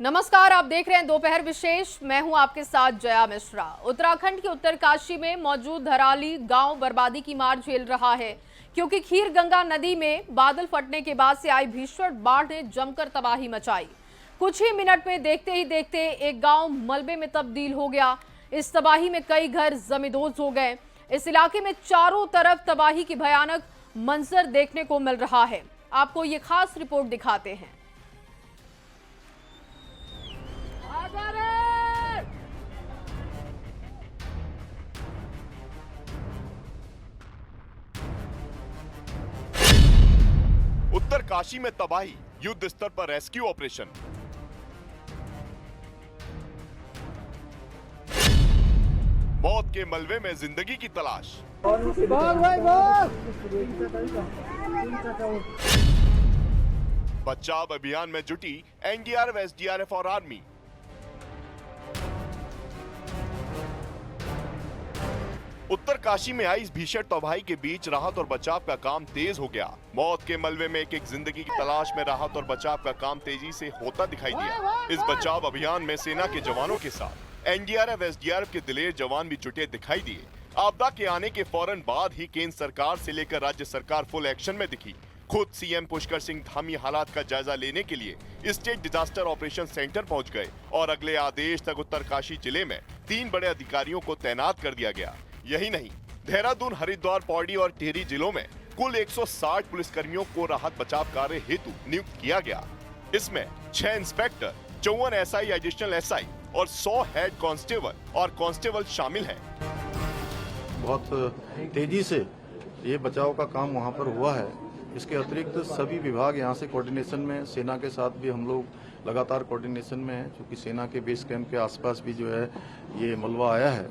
नमस्कार, आप देख रहे हैं दोपहर विशेष। मैं हूं आपके साथ जया मिश्रा। उत्तराखंड के उत्तरकाशी में मौजूद धराली गांव बर्बादी की मार झेल रहा है क्योंकि खीर गंगा नदी में बादल फटने के बाद से आई भीषण बाढ़ ने जमकर तबाही मचाई। कुछ ही मिनट में देखते ही देखते एक गांव मलबे में तब्दील हो गया। इस तबाही में कई घर जमींदोज हो गए। इस इलाके में चारों तरफ तबाही की भयानक मंजर देखने को मिल रहा है। आपको ये खास रिपोर्ट दिखाते हैं। उत्तरकाशी में तबाही, युद्ध स्तर पर रेस्क्यू ऑपरेशन। मौत के मलबे में जिंदगी की तलाश। बचाव अभियान में जुटी एनडीआरएफ, एसडीआरएफ और आर्मी। उत्तरकाशी में आई इस भीषण तबाही के बीच राहत और बचाव का काम तेज हो गया। मौत के मलबे में एक एक जिंदगी की तलाश में राहत और बचाव का काम तेजी से होता दिखाई दिया। इस बचाव अभियान में सेना के जवानों के साथ एनडीआरएफ, एसडीआरएफ के दिलेर जवान भी जुटे दिखाई दिए। आपदा के आने के फौरन बाद ही केंद्र सरकार से लेकर राज्य सरकार फुल एक्शन में दिखी। खुद सीएम पुष्कर सिंह धामी हालात का जायजा लेने के लिए स्टेट डिजास्टर ऑपरेशन सेंटर पहुंच गए और अगले आदेश तक उत्तरकाशी जिले में 3 बड़े अधिकारियों को तैनात कर दिया गया। यही नहीं, देहरादून, हरिद्वार, पौड़ी और टिहरी जिलों में कुल 160 पुलिसकर्मियों को राहत बचाव कार्य हेतु नियुक्त किया गया। इसमें 6 इंस्पेक्टर, 54 एसआई, एडिशनल एसआई और 100 हेड कांस्टेबल और कांस्टेबल शामिल हैं। बहुत तेजी से ये बचाव का काम वहाँ पर हुआ है। इसके अतिरिक्त सभी विभाग यहाँ से कोऑर्डिनेशन में, सेना के साथ भी हम लोग लगातार कोऑर्डिनेशन में हैं, क्योंकि सेना के बेस कैंप के आसपास भी जो है ये मलबा आया है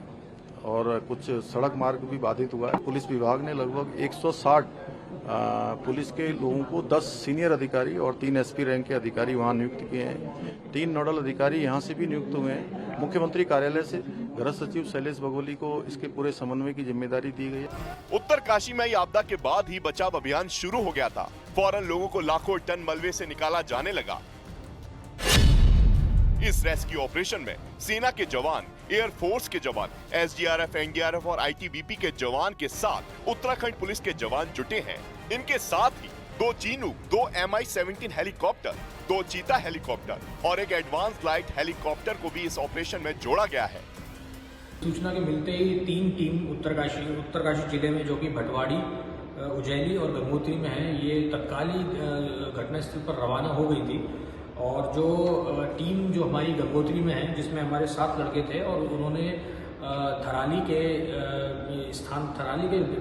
और कुछ सड़क मार्ग भी बाधित हुआ है। पुलिस विभाग ने लगभग 160 पुलिस के लोगों को 10 सीनियर अधिकारी और 3 एसपी रैंक के अधिकारी वहां नियुक्त किए हैं। 3 नोडल अधिकारी यहां से भी नियुक्त हुए हैं। मुख्यमंत्री कार्यालय से गृह सचिव शैलेश बघोली को इसके पूरे समन्वय की जिम्मेदारी दी गई है। उत्तरकाशी में आपदा के बाद ही बचाव अभियान शुरू हो गया था। फौरन लोगों को लाखों टन मलबे से निकाला जाने लगा। इस रेस्क्यू ऑपरेशन में सेना के जवान, एयरफोर्स के जवान, एसडीआरएफ, एनडीआरएफ और आईटीबीपी के जवान के साथ उत्तराखंड पुलिस के जवान जुटे हैं। इनके साथ ही 2 Chinook, 2 MI-17 helicopter, 2 Cheetah helicopter और एक एडवांस लाइट हेलीकॉप्टर को भी इस ऑपरेशन में जोड़ा गया है। सूचना के मिलते ही 3 टीम उत्तरकाशी जिले में, जो कि भटवाड़ी, उज्जैनी और गंगोत्री में है, ये तत्कालीन घटनास्थल पर रवाना हो गई थी। और जो टीम जो हमारी गंगोत्री में है, जिसमें हमारे 7 लड़के थे, और उन्होंने थराली के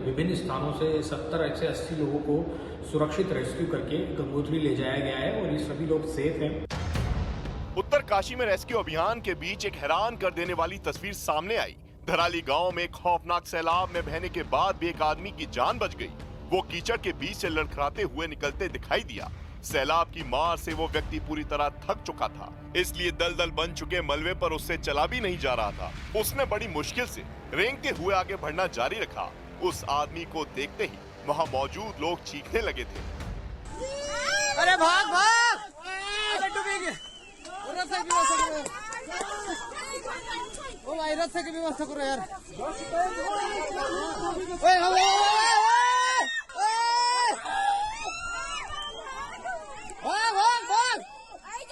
विभिन्न स्थानों से 70 से 80 लोगों को सुरक्षित रेस्क्यू करके गंगोत्री ले जाया गया है और ये सभी लोग सेफ हैं। उत्तरकाशी में रेस्क्यू अभियान के बीच एक हैरान कर देने वाली तस्वीर सामने आई। धराली गांव में खौफनाक सैलाब में बहने के बाद भी एक आदमी की जान बच गई। वो कीचड़ के बीच से लड़खड़ाते हुए निकलते दिखाई दिया। सैलाब की मार से वो व्यक्ति पूरी तरह थक चुका था, इसलिए दलदल बन चुके मलबे पर उससे चला भी नहीं जा रहा था। उसने बड़ी मुश्किल से रेंगते हुए आगे बढ़ना जारी रखा। उस आदमी को देखते ही वहाँ मौजूद लोग चीखने लगे थे। अरे भाग भाग! अरे डूबेंगे! रस्से की व्यवस्था करो यार।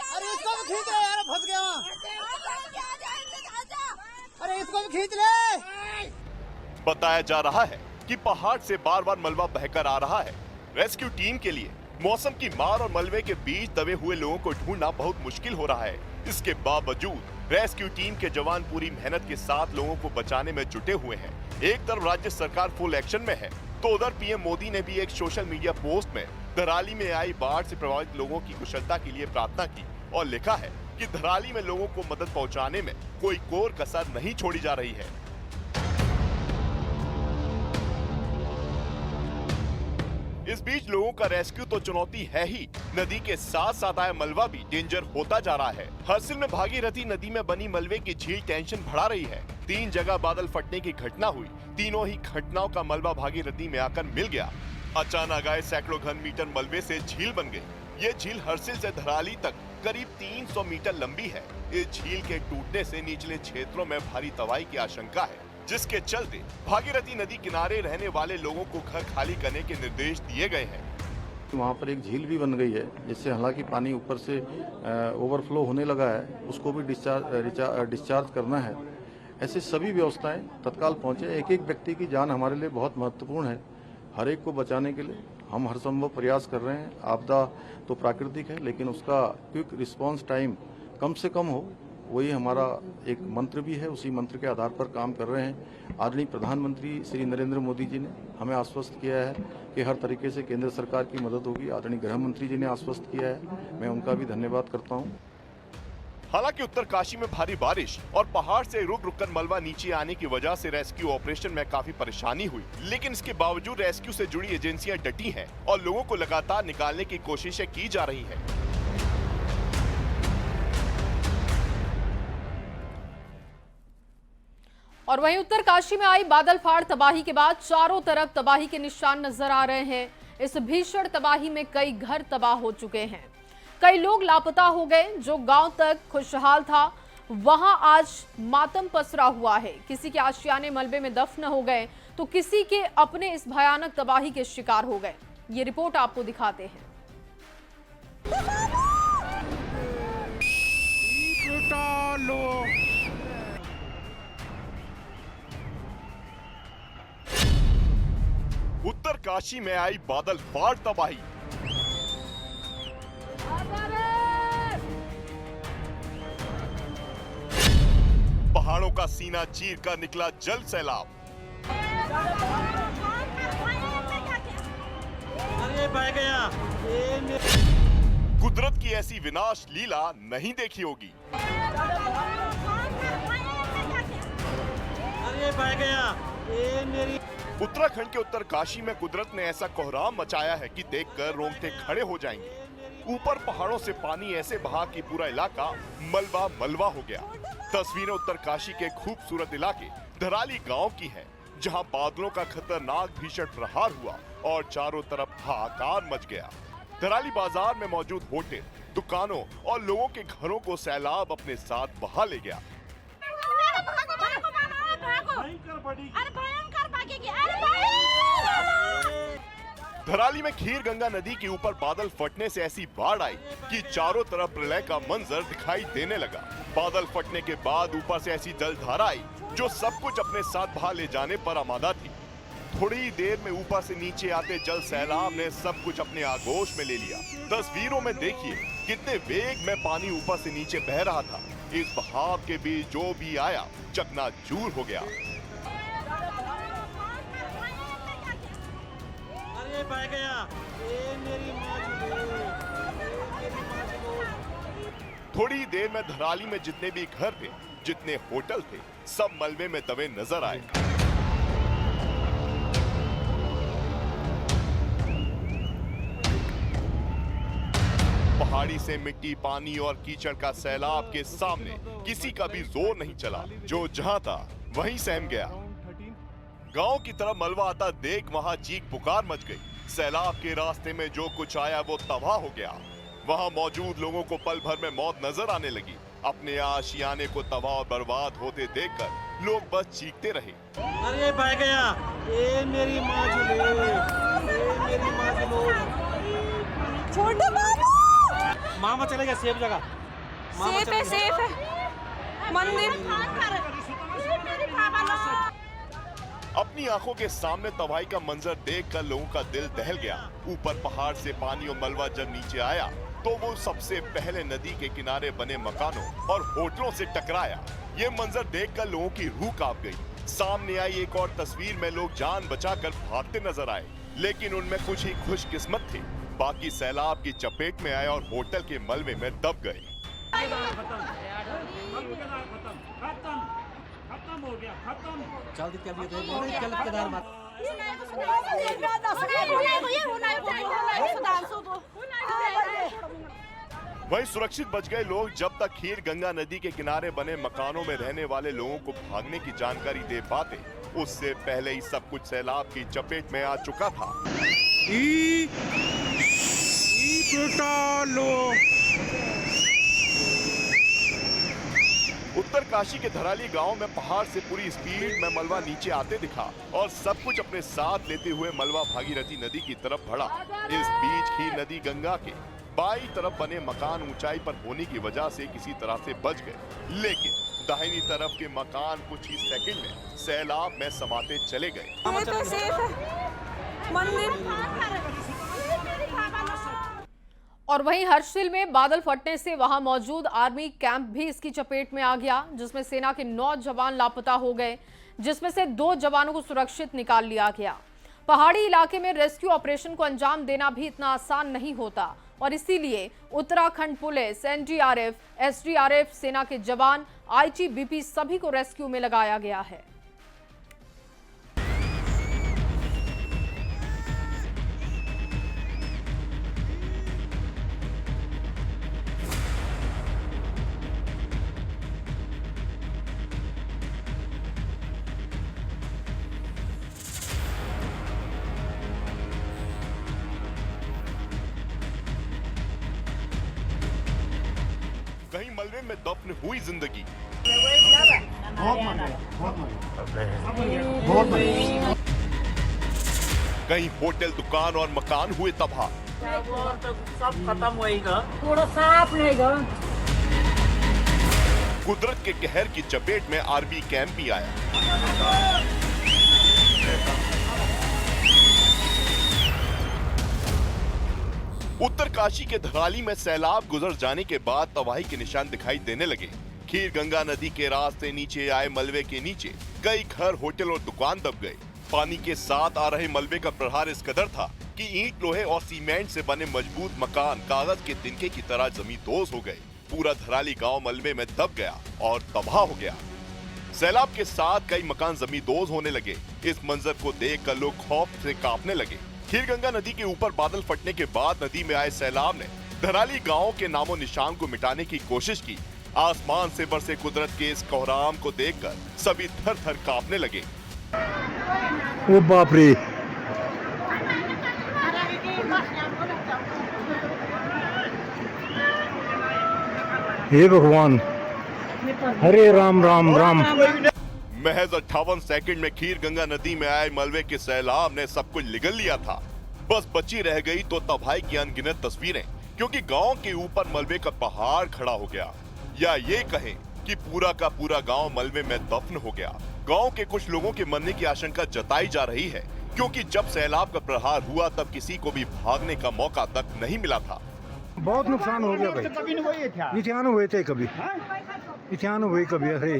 अरे इसको भी खींच ले यार, फंस गया। अरे इसको भी खींच ले। बताया जा रहा है कि पहाड़ से बार बार मलबा बहकर आ रहा है। रेस्क्यू टीम के लिए मौसम की मार और मलबे के बीच दबे हुए लोगों को ढूंढना बहुत मुश्किल हो रहा है। इसके बावजूद रेस्क्यू टीम के जवान पूरी मेहनत के साथ लोगों को बचाने में जुटे हुए हैं। एक तरफ राज्य सरकार फुल एक्शन में है, तो उधर पीएम मोदी ने भी एक सोशल मीडिया पोस्ट में धराली में आई बाढ़ से प्रभावित लोगों की कुशलता के लिए प्रार्थना की और लिखा है कि धराली में लोगों को मदद पहुंचाने में कोई कोर कसर नहीं छोड़ी जा रही है। इस बीच लोगों का रेस्क्यू तो चुनौती है ही, नदी के साथ साथ आया मलबा भी डेंजर होता जा रहा है। हरसिल में भागीरथी नदी में बनी मलबे की झील टेंशन बढ़ा रही है। 3 जगह बादल फटने की घटना हुई। तीनों ही घटनाओं का मलबा भागीरथी में आकर मिल गया। अचानक आए सैकड़ों घन मीटर मलबे से झील बन गई। ये झील हरसिल से धराली तक करीब 300 मीटर लंबी है। इस झील के टूटने से निचले क्षेत्रों में भारी तबाही की आशंका है, जिसके चलते भागीरथी नदी किनारे रहने वाले लोगों को घर खाली करने के निर्देश दिए गए हैं। वहाँ पर एक झील भी बन गई है, जिससे हालांकि पानी ऊपर से ओवरफ्लो होने लगा है, उसको भी डिस्चार्ज करना है। ऐसे सभी व्यवस्थाएं तत्काल पहुंचे। एक एक व्यक्ति की जान हमारे लिए बहुत महत्वपूर्ण है। हर एक को बचाने के लिए हम हर संभव प्रयास कर रहे हैं। आपदा तो प्राकृतिक है, लेकिन उसका क्विक रिस्पांस टाइम कम से कम हो, वही हमारा एक मंत्र भी है। उसी मंत्र के आधार पर काम कर रहे हैं। आदरणीय प्रधानमंत्री श्री नरेंद्र मोदी जी ने हमें आश्वस्त किया है कि हर तरीके से केंद्र सरकार की मदद होगी। आदरणीय गृह मंत्री जी ने आश्वस्त किया है, मैं उनका भी धन्यवाद करता हूं। हालांकि उत्तरकाशी में भारी बारिश और पहाड़ से रुक रुक कर मलबा नीचे आने की वजह से रेस्क्यू ऑपरेशन में काफी परेशानी हुई, लेकिन इसके बावजूद रेस्क्यू से जुड़ी एजेंसियां डटी हैं और लोगों को लगातार निकालने की कोशिशें की जा रही हैं। और वहीं उत्तरकाशी में आई बादल फाड़ तबाही के बाद चारों तरफ तबाही के निशान नजर आ रहे हैं। इस भीषण तबाही में कई घर तबाह हो चुके हैं, कई लोग लापता हो गए। जो गांव तक खुशहाल था, वहां आज मातम पसरा हुआ है। किसी के आशियाने मलबे में दफन हो गए, तो किसी के अपने इस भयानक तबाही के शिकार हो गए। ये रिपोर्ट आपको दिखाते हैं। उत्तरकाशी में आई बादल फाड़ तबाही। पहाड़ों का सीना चीर कर निकला जल सैलाब। अरे बह गया। कुदरत की ऐसी विनाश लीला नहीं देखी होगी। अरे बह गया। ये मेरी उत्तराखंड के उत्तरकाशी में कुदरत ने ऐसा कोहराम मचाया है कि देखकर रोंगटे खड़े हो जाएंगे। ऊपर पहाड़ों से पानी ऐसे बहा कि पूरा इलाका मलबा मलबा हो गया। तस्वीरें उत्तरकाशी के खूबसूरत इलाके धराली गांव की हैं, जहां बादलों का खतरनाक भीषण प्रहार हुआ और चारों तरफ हाहाकार मच गया। धराली बाजार में मौजूद होटल, दुकानों और लोगों के घरों को सैलाब अपने साथ बहा ले गया। धराली में खीर गंगा नदी के ऊपर बादल फटने से ऐसी बाढ़ आई कि चारों तरफ प्रलय का मंजर दिखाई देने लगा। बादल फटने के बाद ऊपर से ऐसी जलधारा आई जो सब कुछ अपने साथ बहा ले जाने पर आमादा थी। थोड़ी ही देर में ऊपर से नीचे आते जल सैलाब ने सब कुछ अपने आगोश में ले लिया। तस्वीरों में देखिए कितने वेग में पानी ऊपर से नीचे बह रहा था। इस बहाव के बीच जो भी आया चकनाचूर हो गया। अरे बह गया। ये मेरी थोड़ी देर में धराली में जितने भी घर थे, जितने होटल थे, सब मलबे में दबे नजर आए। पहाड़ी से मिट्टी, पानी और कीचड़ का सैलाब के सामने किसी का भी जोर नहीं चला। जो जहां था वहीं सहम गया। गांव की तरफ मलबा आता देख वहां चीख पुकार मच गई। सैलाब के रास्ते में जो कुछ आया वो तबाह हो गया। वहां मौजूद लोगों को पल भर में मौत नजर आने लगी। अपने आशियाने को तबाह और बर्बाद होते देखकर लोग बस चीखते रहे। अरे बह गया। ये मेरी माँ झूले। ये मेरी माँ झूले। छोटे बाबू मामा चले गए सेफ जगह। सेफ है, सेफ है मंदिर। अपनी आंखों के सामने तबाही का मंजर देखकर लोगों का दिल दहल गया। ऊपर पहाड़ से पानी और मलबा जब नीचे आया तो वो सबसे पहले नदी के किनारे बने मकानों और होटलों से टकराया। ये मंजर देखकर लोगों की रूह कांप गई। सामने आई एक और तस्वीर में लोग जान बचाकर भागते नजर आए, लेकिन उनमें कुछ ही खुशकिस्मत थे। बाकी सैलाब की चपेट में आए और होटल के मलबे में दब गए। वहीं सुरक्षित बच गए लोग जब तक खीर गंगा नदी के किनारे बने मकानों में रहने वाले लोगों को भागने की जानकारी दे पाते। उससे पहले ही सब कुछ सैलाब की चपेट में आ चुका था। ई बेटा लो। उत्तरकाशी के धराली गांव में पहाड़ से पूरी स्पीड में मलबा नीचे आते दिखा और सब कुछ अपने साथ लेते हुए मलबा भागीरथी नदी की तरफ बढ़ा। इस बीच खीर नदी गंगा के बाईं तरफ बने मकान ऊंचाई पर होने की वजह से किसी तरह से बच गए, लेकिन दाहिनी तरफ के मकान कुछ ही सेकंड में सैलाब में समाते चले गए। ये तो सेफ है मंदिर। और वहीं हर्षिल में बादल फटने से वहां मौजूद आर्मी कैंप भी इसकी चपेट में आ गया, जिसमें सेना के 9 जवान लापता हो गए, जिसमें से 2 जवानों को सुरक्षित निकाल लिया गया। पहाड़ी इलाके में रेस्क्यू ऑपरेशन को अंजाम देना भी इतना आसान नहीं होता और इसीलिए उत्तराखंड पुलिस, एनडीआरएफ, एसडीआरएफ, सेना के जवान, आईटीबीपी सभी को रेस्क्यू में लगाया गया है। कहीं मलबे में दफन हुई जिंदगी, कहीं होटल, दुकान और मकान हुए तबाह। सब खत्म होएगा। थोड़ा साफ रहेगा। कुदरत के कहर की चपेट में आर्मी कैंप भी आया। उत्तरकाशी के धराली में सैलाब गुजर जाने के बाद तबाही के निशान दिखाई देने लगे। खीर गंगा नदी के रास्ते नीचे आए मलबे के नीचे कई घर, होटल और दुकान दब गए। पानी के साथ आ रहे मलबे का प्रहार इस कदर था कि ईंट, लोहे और सीमेंट से बने मजबूत मकान कागज के तिनके की तरह जमींदोज हो गए। पूरा धराली गांव मलबे में दब गया और तबाह हो गया। सैलाब के साथ कई मकान जमींदोज होने लगे। इस मंजर को देखकर लोग खौफ से कांपने लगे। खीर गंगा नदी के ऊपर बादल फटने के बाद नदी में आए सैलाब ने धराली गांव के नामो निशान को मिटाने की कोशिश की। आसमान से बरसे कुदरत के इस कोहराम को देखकर सभी थर थर कांपने लगे। ओ बाप रे, हे भगवान, हरे राम राम राम। महज 58 सेकंड में खीर गंगा नदी में आए मलबे के सैलाब ने सब कुछ लिगल लिया था। बस बची रह गई तो तबाही की अनगिनत तस्वीरें, क्योंकि गांव के ऊपर मलबे का पहाड़ खड़ा हो गया, या ये कहें कि पूरा का पूरा गांव मलबे में दफन हो गया। गांव के कुछ लोगों के मरने की आशंका जताई जा रही है, क्योंकि जब सैलाब का प्रहार हुआ तब किसी को भी भागने का मौका तक नहीं मिला था। बहुत नुकसान हो गया भाई। इतिहान हुए थे कभी, इतिहान हुए कभी। अरे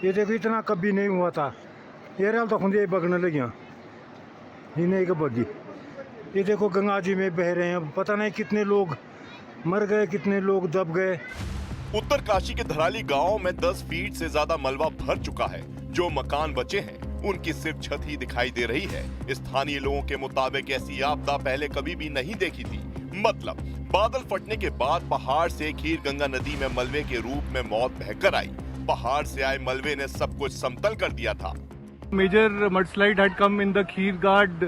ये देखो, इतना कभी नहीं हुआ था। ये रहा तो खुद बगने लगे ही नहीं बगी। ये देखो गंगा जी में बह रहे हैं, पता नहीं कितने लोग मर गए, कितने लोग दब गए। उत्तरकाशी के धराली गांव में 10 फीट से ज्यादा मलबा भर चुका है। जो मकान बचे हैं उनकी सिर्फ छत ही दिखाई दे रही है। स्थानीय लोगों के मुताबिक ऐसी आपदा पहले कभी भी नहीं देखी थी। मतलब बादल फटने के बाद पहाड़ से खीर गंगा नदी में मलबे के रूप में मौत बहकर आई। पहाड़ से आए मलबे ने सब कुछ समतल कर दिया था। Major mudslide had come in the Kheergad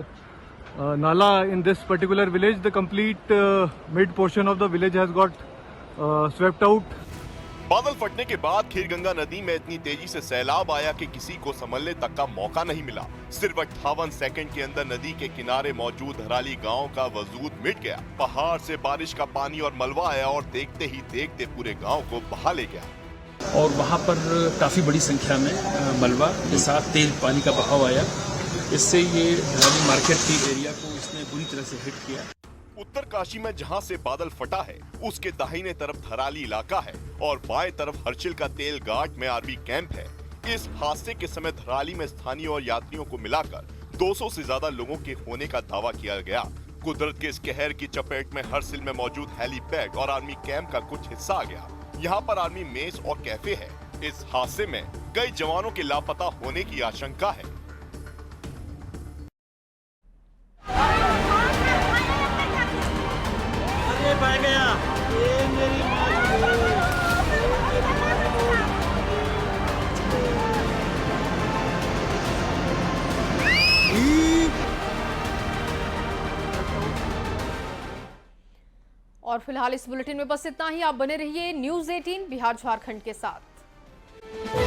Nala in this particular village. The complete mid portion of the village has got swept out. बादल फटने के बाद खीर गंगा नदी में इतनी तेजी से सैलाब आया कि किसी को संभलने तक का मौका नहीं मिला। सिर्फ 58 सेकंड के अंदर नदी के किनारे मौजूद धराली गांव का वजूद मिट गया। पहाड़ से बारिश का पानी और मलबा आया और देखते ही देखते पूरे गांव को बहा ले गया। और वहाँ पर काफ़ी बड़ी संख्या में मलबा के साथ तेज पानी का बहाव आया। इससे ये धराली मार्केट की एरिया को इसने बुरी तरह से हिट किया। उत्तरकाशी में जहां से बादल फटा है उसके दाहिने तरफ धराली इलाका है और बाएं तरफ हर्षिल का तेल घाट में आर्मी कैंप है। इस हादसे के समय धराली में स्थानीय और यात्रियों को मिलाकर 200 से ज्यादा लोगों के होने का दावा किया गया। कुदरत के इस कहर की चपेट में हर्षिल में मौजूद हेलीपैड और आर्मी कैंप का कुछ हिस्सा आ गया। यहाँ पर आर्मी मेस और कैफे है। इस हादसे में कई जवानों के लापता होने की आशंका है। अरे बह गया, ये मेरी और फिलहाल इस बुलेटिन में बस इतना ही। आप बने रहिए न्यूज़ 18 बिहार झारखंड के साथ।